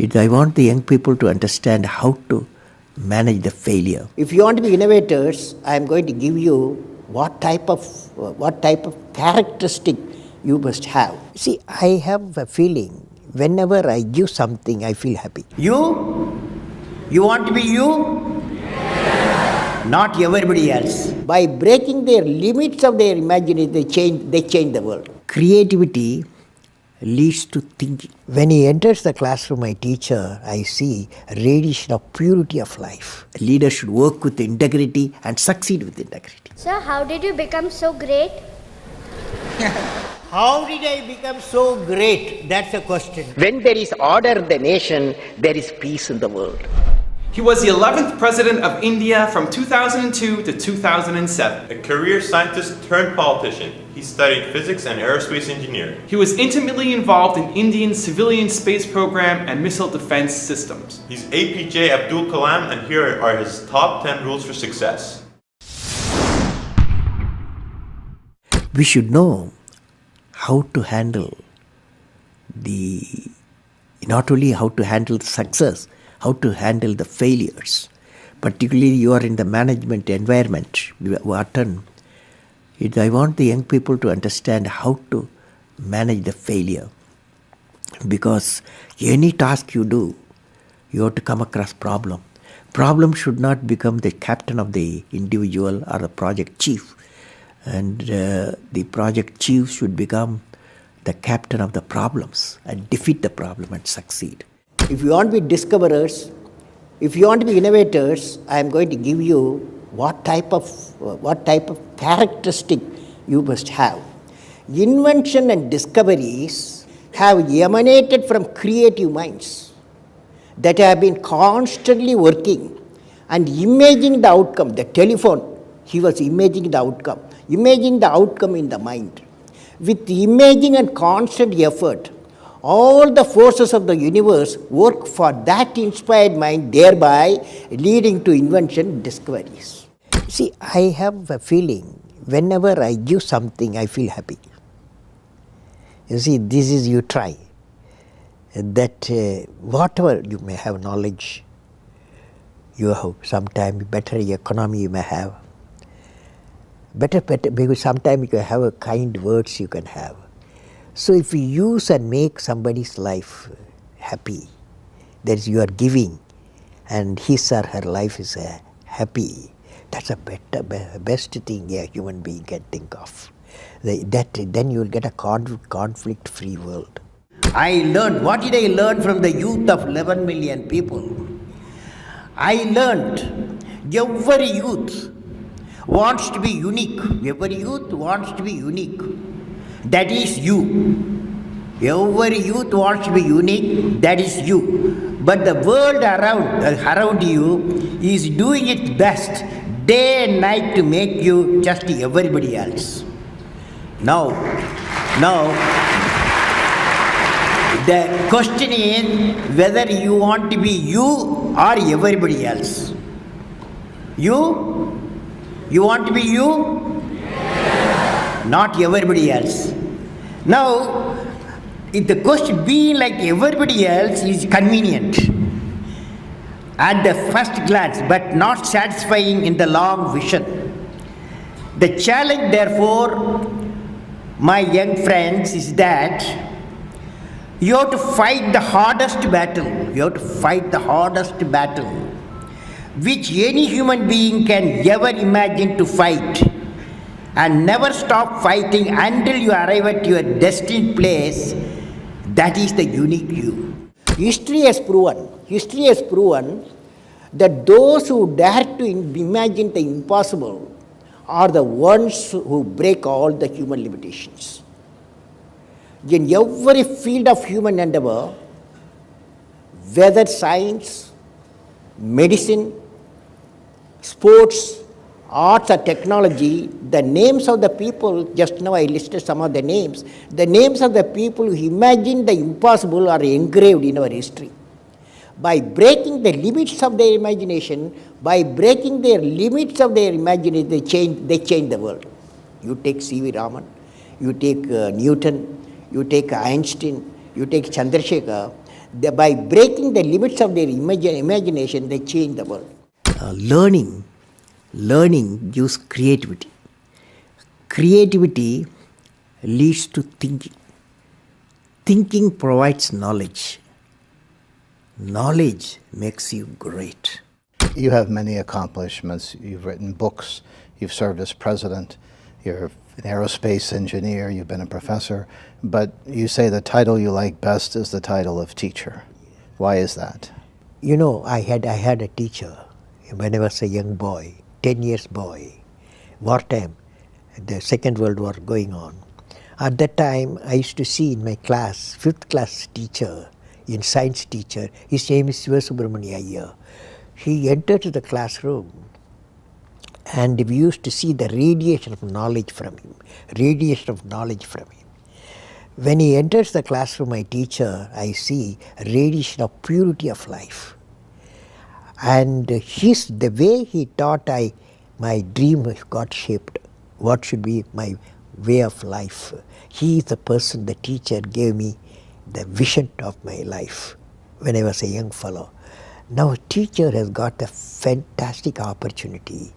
I want the young people to understand how to manage the failure. If you want to be innovators, I am going to give you what type of characteristic you must have. See, I have a feeling whenever I give something, I feel happy. You want to be you, not everybody else. By breaking their limits of their imagination, they change the world. Creativity leads to thinking. When he enters the classroom, my teacher, I see a radiation of purity of life. A leader should work with integrity and succeed with integrity. Sir, how did you become so great? How did I become so great? That's the question. When there is order in the nation, there is peace in the world. He was the 11th President of India from 2002 to 2007. A career scientist turned politician. He studied physics and aerospace engineering. He was intimately involved in India's civilian space program and missile defense systems. He's APJ Abdul Kalam, and here are his top 10 rules for success. We should know how to handle not only how to handle the success, how to handle the failures. Particularly you are in the management environment, Wharton. I want the young people to understand how to manage the failure. Because any task you do, you have to come across problem. Problem should not become the captain of the individual or the project chief. And the project chief should become the captain of the problems and defeat the problem and succeed. If you want to be discoverers, if you want to be innovators, I am going to give you what type of characteristic you must have. Invention and discoveries have emanated from creative minds that have been constantly working and imagining the outcome. The telephone, he was imagining the outcome in the mind. With imaging and constant effort, all the forces of the universe work for that inspired mind, thereby leading to invention and discoveries. See, I have a feeling whenever I give something, I feel happy. You see, this is you try. That whatever you may have knowledge, you have sometimes better economy you may have. Better, because sometimes you can have a kind words you can have. So if you use and make somebody's life happy, that is you are giving, and his or her life is happy, that's a best thing a human being can think of. Then you will get a conflict-free world. What did I learn from the youth of 11 million people? I learned every youth wants to be unique. Every youth wants to be unique. That is you. Every youth wants to be unique. That is you. But the world around you is doing its best day and night to make you just everybody else. Now, the question is whether you want to be you or everybody else. You want to be you? Not everybody else. Now, if the question being like everybody else is convenient at the first glance, but not satisfying in the long vision. The challenge, therefore, my young friends, is that you have to fight the hardest battle. You have to fight the hardest battle which any human being can ever imagine to fight, and never stop fighting until you arrive at your destined place. That is the unique you. History has proven that those who dare to imagine the impossible are the ones who break all the human limitations. In every field of human endeavor, whether science, medicine, sports, arts or technology, the names of the people, just now I listed some of the names of the people who imagined the impossible are engraved in our history. By breaking the limits of their imagination, they change the world. You take C.V. Raman, you take Newton, you take Einstein, you take Chandrasekhar. By breaking the limits of their imagination, they change the world. Learning gives creativity. Creativity leads to thinking. Thinking provides knowledge. Knowledge makes you great. You have many accomplishments. You've written books. You've served as president. You're an aerospace engineer. You've been a professor. But you say the title you like best is the title of teacher. Why is that? You know, I had a teacher when I was a young boy, 10 years boy, wartime, the Second World War going on. At that time, I used to see in my class, 5th class teacher, in science teacher, his name is Subramania Iyer. He entered the classroom and we used to see the radiation of knowledge from him, When he enters the classroom, my teacher, I see radiation of purity of life. And the way he taught, my dream got shaped. What should be my way of life? He is the person, the teacher gave me the vision of my life when I was a young fellow. Now a teacher has got a fantastic opportunity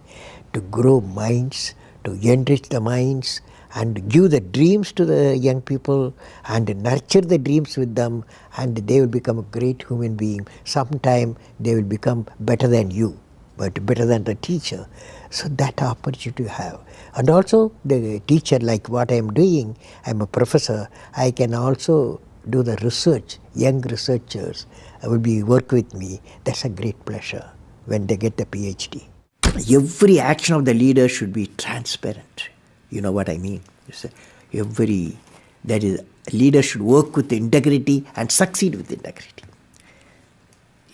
to grow minds, to enrich the minds, and give the dreams to the young people and nurture the dreams with them, and they will become a great human being. Sometime they will become better than you, but better than the teacher. So that opportunity you have. And also the teacher, like what I am doing, I am a professor, I can also do the research. Young researchers will work with me. That's a great pleasure when they get the PhD. Every action of the leader should be transparent. You know what I mean? Leader should work with integrity and succeed with integrity.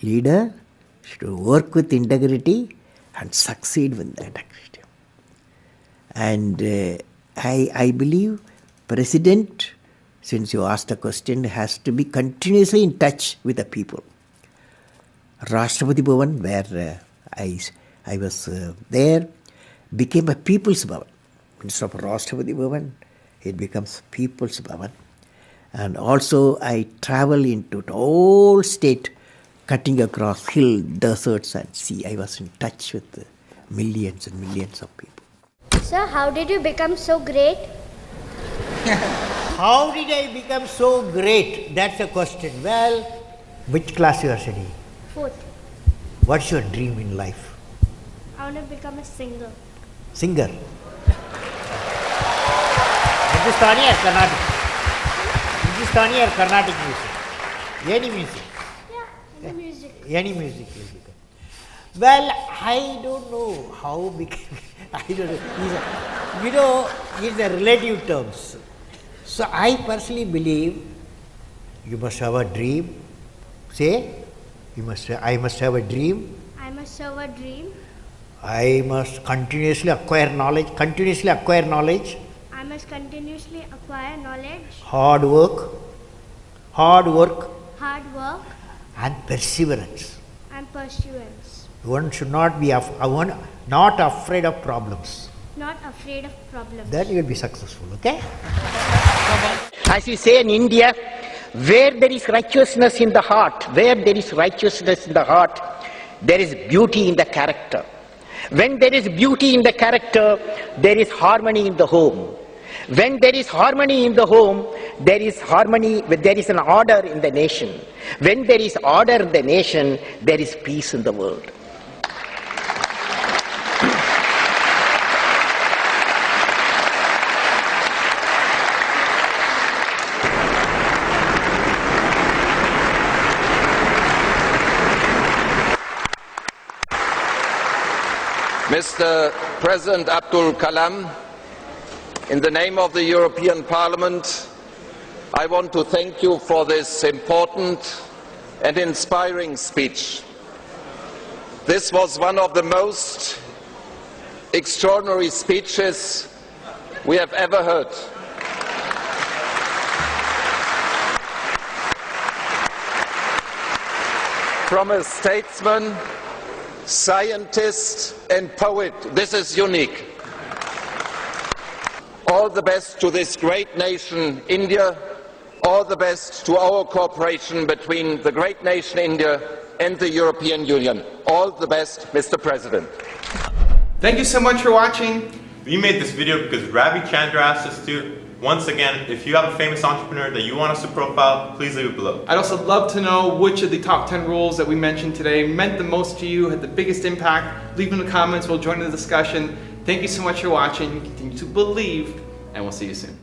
Leader should work with integrity and succeed with integrity. And I believe President, since you asked the question, has to be continuously in touch with the people. Rashtrapati Bhavan, where I was there, became a People's Bhavan. Instead of Rashtrapati Bhavan, it becomes People's Bhavan. And also I travel into the whole state, cutting across hill, deserts and sea. I was in touch with millions and millions of people. Sir, how did you become so great? How did I become so great? That's the question. Well, which class you are studying? 4th. What's your dream in life? I want to become a singer. Singer. Hindustani or Carnatic? Hindustani or Carnatic music? Any music? Yeah, any music. Any music will become. Well, I don't know how became. I don't know. These are relative terms. So I personally believe you must have a dream. Say, I must have a dream. I must have a dream. I must continuously acquire knowledge. I must continuously acquire knowledge. Hard work. And perseverance. One should not be not afraid of problems. Then you will be successful, okay? As we say in India, where there is righteousness in the heart, there is beauty in the character. When there is beauty in the character, there is harmony in the home. When there is harmony in the home, there is an order in the nation. When there is order in the nation, there is peace in the world. Mr. President Abdul Kalam, in the name of the European Parliament, I want to thank you for this important and inspiring speech. This was one of the most extraordinary speeches we have ever heard. From a statesman, scientist and poet, this is unique. All the best to this great nation, India. all the best to our cooperation between the great nation India and the European Union. All the best, Mr. President. Thank you so much for watching. We made this video because Ravi Chandra asked us to. Once again, if you have a famous entrepreneur that you want us to profile, please leave it below. I'd also love to know which of the top 10 rules that we mentioned today meant the most to you, had the biggest impact. Leave in the comments, we'll join in the discussion. Thank you so much for watching. Continue to believe, and we'll see you soon.